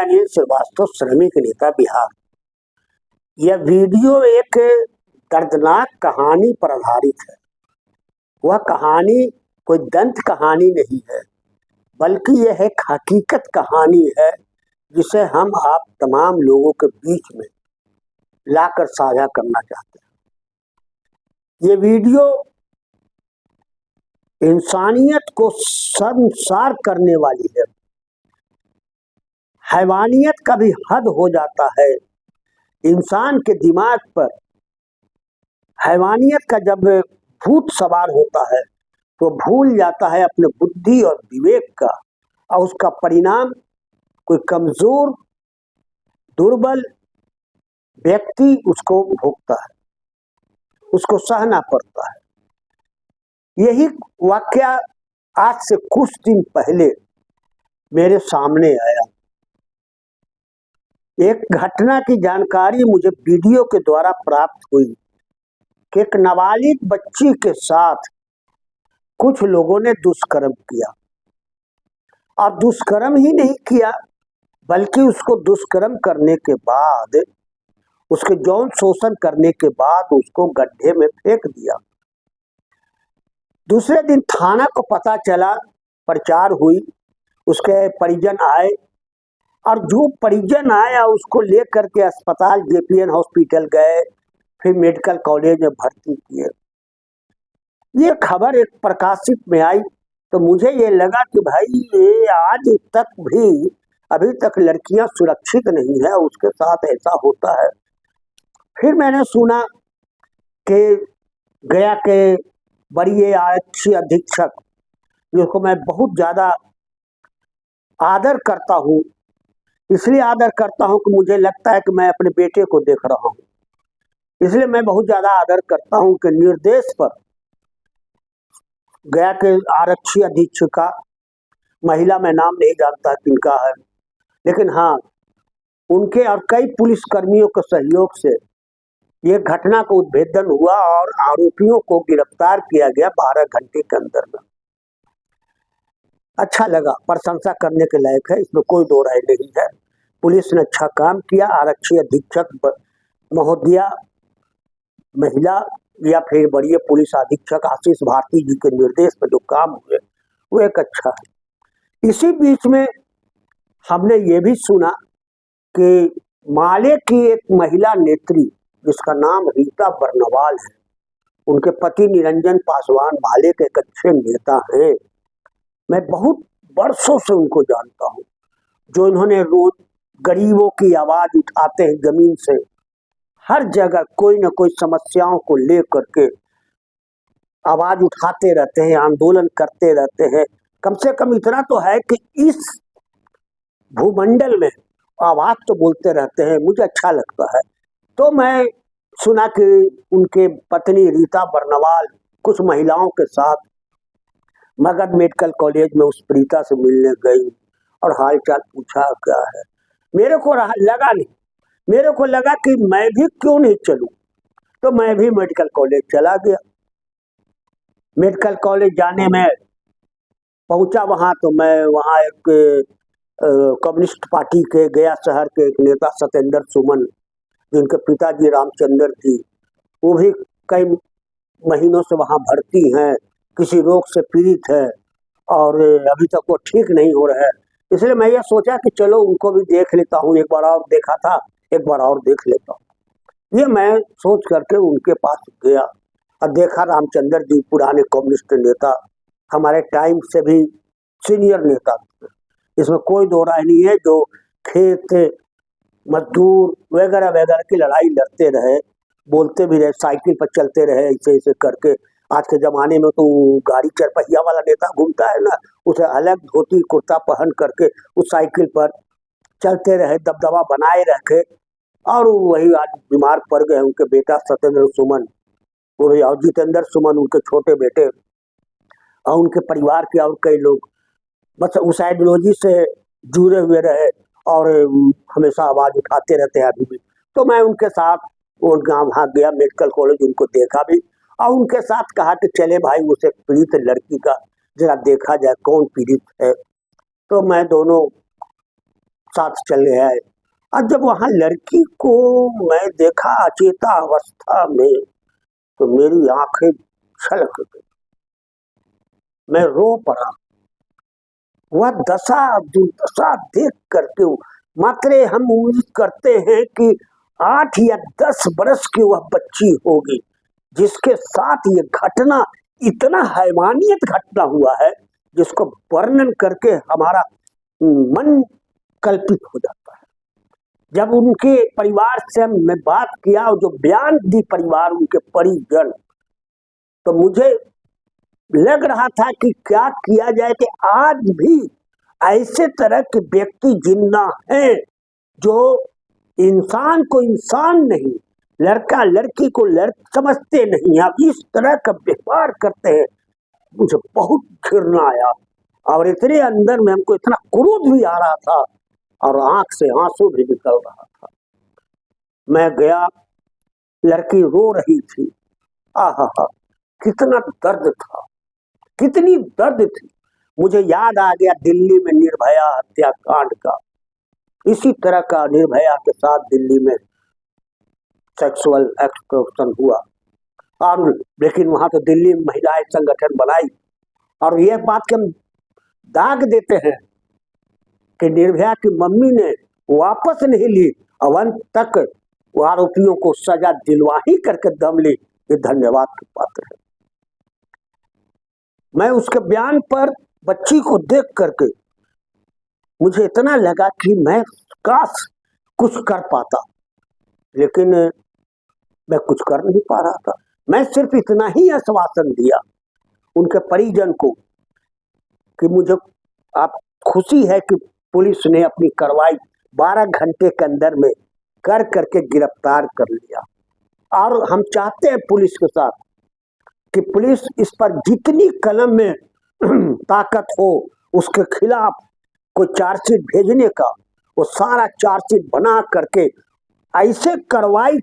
दयानिधि श्रीवास्तव, श्रमिक नेता, बिहार। यह वीडियो एक दर्दनाक कहानी पर आधारित है। वह कहानी कोई दंत कहानी नहीं है, बल्कि यह एक हकीकत कहानी है जिसे हम आप तमाम लोगों के बीच में लाकर साझा करना चाहते हैं। ये वीडियो इंसानियत को शर्मसार करने वाली है। हैवानियत का भी हद हो जाता है। इंसान के दिमाग पर हैवानियत का जब भूत सवार होता है तो भूल जाता है अपने बुद्धि और विवेक का, और उसका परिणाम कोई कमजोर दुर्बल व्यक्ति उसको भोगता है, उसको सहना पड़ता है। यही वाकया आज से कुछ दिन पहले मेरे सामने आया। एक घटना की जानकारी मुझे वीडियो के द्वारा प्राप्त हुई कि एक नाबालिग बच्ची के साथ कुछ लोगों ने दुष्कर्म किया, और दुष्कर्म ही नहीं किया बल्कि उसको दुष्कर्म करने के बाद, उसके यौन शोषण करने के बाद उसको गड्ढे में फेंक दिया। दूसरे दिन थाना को पता चला, प्रचार हुई, उसके परिजन आए, और जो परिजन आया उसको लेकर के अस्पताल जेपीएन हॉस्पिटल गए, फिर मेडिकल कॉलेज में भर्ती किए। ये खबर एक प्रकाशित में आई तो मुझे ये लगा कि भाई ये आज तक भी अभी तक लड़कियां सुरक्षित नहीं है, उसके साथ ऐसा होता है। फिर मैंने सुना कि गया के बड़ी आरक्षी अधीक्षक, जिसको मैं बहुत ज्यादा आदर करता हूँ, इसलिए आदर करता हूँ कि मुझे लगता है कि मैं अपने बेटे को देख रहा हूँ, इसलिए मैं बहुत ज्यादा आदर करता हूँ कि निर्देश पर गया के आरक्षी अधीक्षिका, महिला में नाम नहीं जानता किनका है, लेकिन हाँ उनके और कई पुलिस कर्मियों के सहयोग से ये घटना को उद्भेदन हुआ और आरोपियों को गिरफ्तार किया गया 12 घंटे के अंदर में। अच्छा लगा, प्रशंसा करने के लायक है, इसमें कोई दो राय नहीं है। पुलिस ने अच्छा काम किया। आरक्षी अधीक्षक महोदया, महिला या फिर बड़ी पुलिस अधीक्षक आशीष भारती जी के निर्देश पर जो काम हुए वो एक अच्छा है। इसी बीच में हमने ये भी सुना कि माले की एक महिला नेत्री जिसका नाम रीता बर्नवाल है, उनके पति निरंजन पासवान माले के एक अच्छे नेता हैं। मैं बहुत वर्षों से उनको जानता हूँ, जो इन्होंने रोज गरीबों की आवाज उठाते हैं जमीन से, हर जगह कोई न कोई समस्याओं को लेकर के आवाज उठाते रहते हैं, आंदोलन करते रहते हैं। कम से कम इतना तो है कि इस भूमंडल में आवाज तो बोलते रहते हैं, मुझे अच्छा लगता है। तो मैं सुना कि उनके पत्नी रीता बर्नवाल कुछ महिलाओं के साथ मगध मेडिकल कॉलेज में उस प्रीता से मिलने गई और हालचाल पूछा क्या है। मेरे को लगा नहीं, मेरे को लगा कि मैं भी क्यों नहीं चलूं, तो मैं भी मेडिकल कॉलेज चला गया। मेडिकल कॉलेज जाने में पहुंचा वहां, तो मैं वहां एक कम्युनिस्ट पार्टी के गया शहर के एक नेता सत्येंद्र सुमन, जिनके पिताजी रामचंद्र जी, वो भी कई महीनों से वहां भर्ती हैं, किसी रोग से पीड़ित है और अभी तक वो ठीक नहीं हो रहा है। इसलिए मैं ये सोचा कि चलो उनको भी देख लेता हूँ, एक बार और देखा था, एक बार और देख लेता हूँ। ये मैं सोच करके उनके पास गया और देखा रामचंद्र जी पुराने कम्युनिस्ट नेता, हमारे टाइम से भी सीनियर नेता, इसमें कोई दो राय नहीं है, जो खेत मजदूर वगैरह वगैरह की लड़ाई लड़ते रहे, बोलते भी रहे, साइकिल पर चलते रहे, ऐसे ऐसे करके। आज के जमाने में तो गाड़ी चरपहिया वाला नेता घूमता है ना, उसे अलग धोती कुर्ता पहन करके उस साइकिल पर चलते रहे, दबदबा बनाए रखे, और वही आज बीमार पड़ गए। उनके बेटा सत्येंद्र सुमन और जितेंद्र सुमन, उनके छोटे बेटे, और उनके परिवार के और कई लोग बस उस आइडियोलॉजी से जुड़े हुए रहे और हमेशा आवाज उठाते रहते हैं अभी भी। तो मैं उनके साथ वहाँ गया मेडिकल कॉलेज, उनको देखा भी और उनके साथ कहा कि चले भाई उसे पीड़ित लड़की का जरा देखा जाए कौन पीड़ित है। तो मैं दोनों साथ चले आए। और जब वहां लड़की को मैं देखा अचेता अवस्था में तो मेरी आंखें छलक गई, मैं रो पड़ा। वह दशा दुर्दशा देख करके मात्र हम उम्मीद करते हैं कि 8 या 10 बरस की वह बच्ची होगी जिसके साथ ये घटना, इतना हैवानियत घटना हुआ है जिसको वर्णन करके हमारा मन कल्पित हो जाता है। जब उनके परिवार से मैं बात किया और जो बयान दी परिवार, उनके परिजन, तो मुझे लग रहा था कि क्या किया जाए कि आज भी ऐसे तरह के व्यक्ति जिंदा हैं जो इंसान को इंसान नहीं, लड़का लड़की को समझते नहीं, अब इस तरह का व्यवहार करते हैं। मुझे बहुत घृणा आया और इतने अंदर में हमको इतना क्रोध भी आ रहा था और आंख से आंसू भी निकल रहा था। मैं गया, लड़की रो रही थी। आहा, कितना दर्द था, कितनी दर्द थी। मुझे याद आ गया दिल्ली में निर्भया हत्याकांड का। इसी तरह का निर्भया के साथ दिल्ली में सेक्सुअल एक्सटॉर्शन हुआ और लेकिन वहां तो दिल्ली महिलाएं संगठन बनाई और यह बात के हम दाग देते हैं कि निर्भया की मम्मी ने वापस नहीं ली और अंत तक वो आरोपियों को सजा दिलवा ही करके दम ली। ये धन्यवाद के पात्र है। मैं उसके बयान पर बच्ची को देख करके मुझे इतना लगा कि मैं काश कुछ कर पाता, लेकिन मैं कुछ कर नहीं पा रहा था। मैं सिर्फ इतना ही आश्वासन दिया उनके परिजन को कि मुझे आप खुशी है कि पुलिस ने अपनी कार्रवाई 12 घंटे के अंदर में कर करके गिरफ्तार कर लिया। और हम चाहते हैं पुलिस के साथ कि पुलिस इस पर जितनी कलम में ताकत हो उसके खिलाफ कोई चार्जशीट भेजने का, वो सारा चार्जशीट बना करके ऐसे कार्रवाई,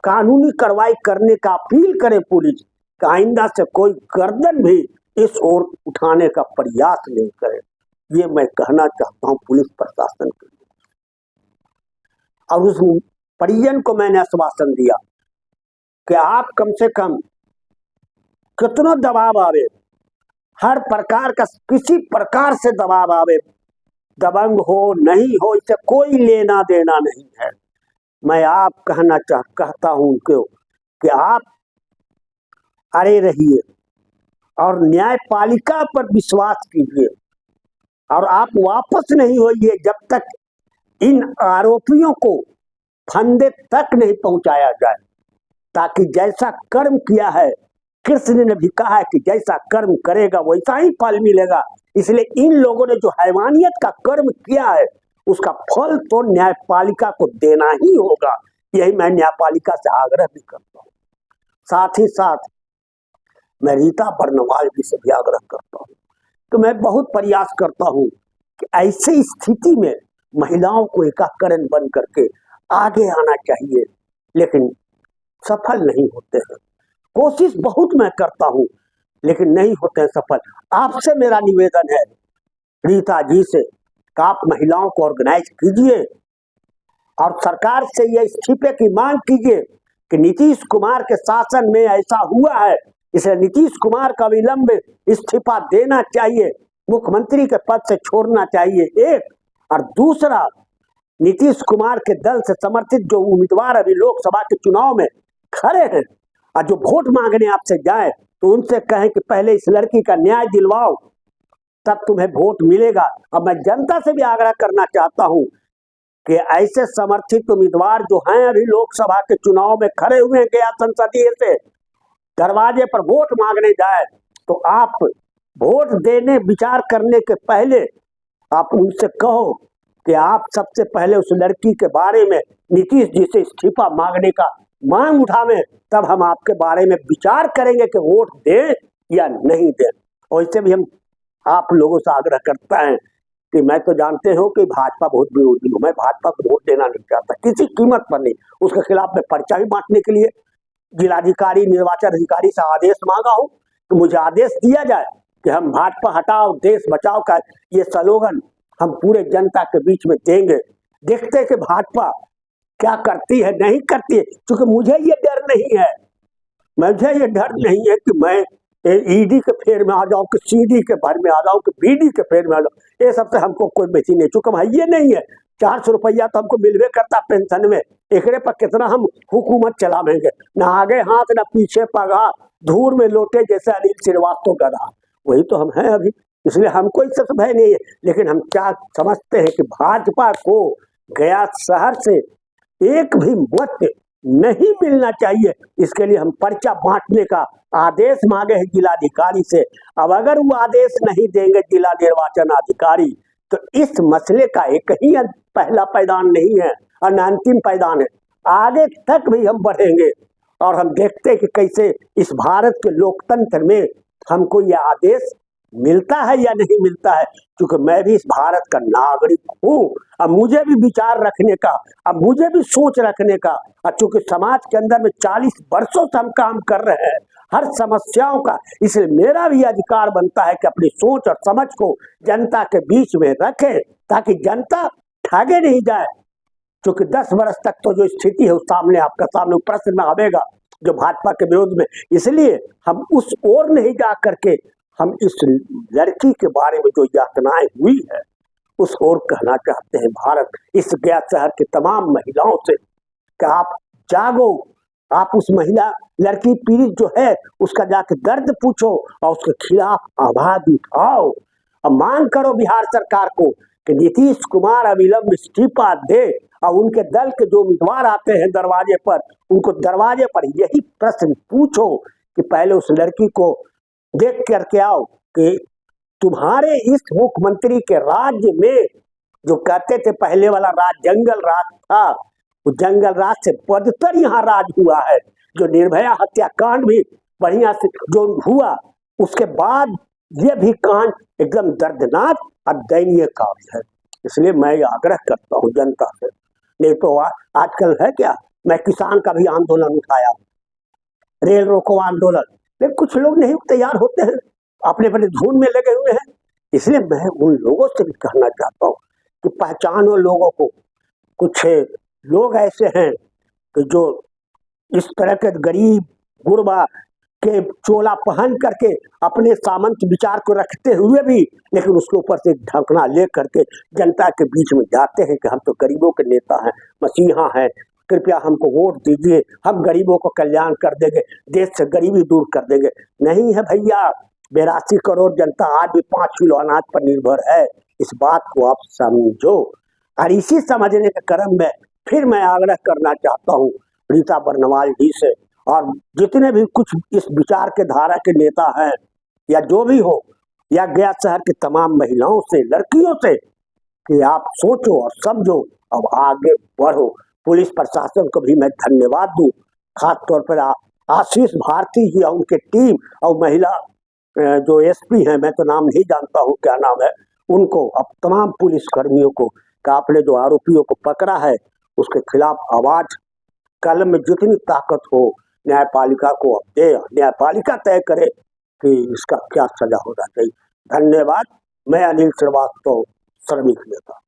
कानूनी कार्रवाई करने का अपील करे पुलिस कि आइंदा से कोई गर्दन भी इस ओर उठाने का प्रयास नहीं करे। ये मैं कहना चाहता हूं पुलिस प्रशासन के लिए। और उस परिजन को मैंने आश्वासन दिया कि आप कम से कम कितना दबाव आवे, हर प्रकार का, किसी प्रकार से दबाव आवे, दबंग हो नहीं हो, इससे कोई लेना देना नहीं है। मैं आप कहता हूं उनको कि आप अड़े रहिए और न्यायपालिका पर विश्वास कीजिए और आप वापस नहीं होइए जब तक इन आरोपियों को फंदे तक नहीं पहुंचाया जाए, ताकि जैसा कर्म किया है, कृष्ण ने भी कहा है कि जैसा कर्म करेगा वैसा ही फल मिलेगा। इसलिए इन लोगों ने जो हैवानियत का कर्म किया है उसका फल तो न्यायपालिका को देना ही होगा। यही मैं न्यायपालिका से आग्रह भी करता हूँ। साथ ही साथ मैं रीता बर्नवाल जी से भी आग्रह करता हूँ तो मैं बहुत प्रयास करता हूँ कि ऐसी स्थिति में महिलाओं को एकाकरण बन करके आगे आना चाहिए, लेकिन सफल नहीं होते हैं। कोशिश बहुत मैं करता हूँ लेकिन नहीं होते हैं सफल। आपसे मेरा निवेदन है रीता जी से कि आप महिलाओं को ऑर्गेनाइज कीजिए और सरकार से यह इस्तीफे की मांग कीजिए कि नीतीश कुमार के शासन में ऐसा हुआ है, इसलिए नीतीश कुमार का विलंब इस्तीफा देना चाहिए, मुख्यमंत्री के पद से छोड़ना चाहिए। एक और दूसरा, नीतीश कुमार के दल से समर्थित जो उम्मीदवार अभी लोकसभा के चुनाव में खड़े हैं और जो वोट मांगने आपसे जाए तो उनसे कहें कि पहले इस लड़की का न्याय दिलवाओ, तब तुम्हें वोट मिलेगा। अब मैं जनता से भी आग्रह करना चाहता हूं कि ऐसे समर्थित उम्मीदवार जो हैं अभी लोकसभा के चुनाव में खड़े हुए हैं गया संसदीय से, दरवाजे पर वोट मांगने जाए तो आप वोट देने विचार करने के पहले आप उनसे कहो कि आप सबसे पहले उस लड़की के बारे में नीतीश जी से इस्तीफा मांगने का मांग उठावें, तब हम आपके बारे में विचार करेंगे कि वोट दें या नहीं दें। और इससे भी हम आप लोगों से आग्रह करता है कि मैं तो जानते हो कि भाजपा बहुत विरोधी हूँ, मैं भाजपा को वोट देना नहीं चाहता किसी कीमत पर नहीं। उसके खिलाफ मैं पर्चा भी बांटने के लिए जिलाधिकारी, निर्वाचन अधिकारी से आदेश मांगा हूँ कि मुझे आदेश दिया जाए कि हम भाजपा हटाओ देश बचाओ का ये स्लोगन हम पूरे जनता के बीच में देंगे। देखते कि भाजपा क्या करती है नहीं करती है, क्योंकि मुझे ये डर नहीं है, मुझे ये डर नहीं है कि मैं ईडी के फेर में आ जाऊं, कि सीडी के भर में आ जाऊं, कि बीडी के फेर में आ जाऊं। ये सबसे हमको कोई बेची नहीं, चूंकि भाई ये नहीं है। 400 रुपया तो हमको मिलवे करता पेंशन में, एकरे पर कितना हम हुकूमत चलावेंगे, ना आगे हाथ ना पीछे पगा, धूल में लोटे जैसे अनिल श्रीवास्तव गधा, वही तो हम हैं अभी। इसलिए हमको इससे भय नहीं है। लेकिन हम क्या समझते हैं कि भाजपा को गया शहर से एक भी मत नहीं मिलना चाहिए। इसके लिए हम पर्चा बांटने का आदेश मांगे हैं जिलाधिकारी से। अब अगर वो आदेश नहीं देंगे जिला निर्वाचन अधिकारी, तो इस मसले का एक ही पहला पैदान नहीं है और न अंतिम पैदान है, आगे तक भी हम बढ़ेंगे। और हम देखते हैं कि कैसे इस भारत के लोकतंत्र में हमको यह आदेश मिलता है या नहीं मिलता है, क्योंकि मैं भी इस भारत का नागरिक हूँ। अब मुझे भी विचार रखने का, अब मुझे भी सोच रखने का, और चूंकि समाज के अंदर में 40 वर्षों से हम काम कर रहे हैं हर समस्याओं का, इसलिए मेरा भी अधिकार बनता है कि अपनी सोच और समझ को जनता के बीच में रखें, ताकि जनता ठगे नहीं जाए। क्योंकि 10 वर्ष तक तो जो स्थिति है उस सामने आपका सामने प्रश्न में आवेगा जो भाजपा के विरोध में। इसलिए हम उस ओर नहीं जा करके हम इस लड़की के बारे में जो यातनाएं हुई है उस ओर कहना चाहते हैं भारत इस गया शहर के तमाम महिलाओं से कि आप जागो, आप उस महिला लड़की पीड़ित जो है उसका जाके दर्द पूछो और उसके खिलाफ आवाज उठाओ। अब मांग करो बिहार सरकार को कि नीतीश कुमार अविलंब इस्तीफा दे, और उनके दल के जो उम्मीदवार आते हैं दरवाजे पर, उनको दरवाजे पर यही प्रश्न पूछो कि पहले उस लड़की को देख करके आओ कि तुम्हारे इस मुख्यमंत्री के राज्य में जो कहते थे पहले वाला राज जंगल राज था, वो जंगल राज से बदतर यहाँ राज हुआ है। जो निर्भया हत्याकांड भी बढ़िया से जो हुआ, उसके बाद ये भी कांड एकदम दर्दनाक और दयनीय कार्य है। इसलिए मैं आग्रह करता हूँ जनता से, नहीं तो आजकल है क्या, मैं किसान का भी आंदोलन उठाया, रेल रोको आंदोलन, लेकिन कुछ लोग नहीं तैयार होते हैं, अपने अपने धुन में लगे हुए हैं। इसलिए मैं उन लोगों से भी कहना चाहता हूँ कि पहचानो लोगों को। कुछ लोग ऐसे हैं कि जो इस तरह के गरीब गुरबा के चोला पहन करके अपने सामंत विचार को रखते हुए भी, लेकिन उसके ऊपर से ढकना ले करके जनता के बीच में जाते हैं कि हम तो गरीबों के नेता हैं, मसीहा हैं, कृपया हमको वोट दीजिए, हम गरीबों को कल्याण कर देंगे, देश से गरीबी दूर कर देंगे। नहीं है भैया, 82 करोड़ जनता आज भी 5 किलो अनाज पर निर्भर है। इस बात को आप समझो। और इसी समझने के क्रम में फिर मैं आग्रह करना चाहता हूँ रीता बर्नवाल जी से और जितने भी कुछ इस विचार के धारा के नेता हैं या जो भी हो, या गया शहर के तमाम महिलाओं से, लड़कियों से, कि आप सोचो और समझो, अब आगे बढ़ो। पुलिस प्रशासन को भी मैं धन्यवाद दूं, खास तौर पर आशीष भारती जी और उनके टीम और महिला जो एसपी हैं, मैं तो नाम नहीं जानता हूँ क्या नाम है, उनको, अब तमाम पुलिस कर्मियों को कि आपने जो आरोपियों को पकड़ा है उसके खिलाफ आवाज, कलम में जितनी ताकत हो न्यायपालिका को दे, न्यायपालिका तय करे कि इसका क्या सजा होना चाहिए। धन्यवाद। मैं अनिल श्रीवास्तव, श्रमिक नेता।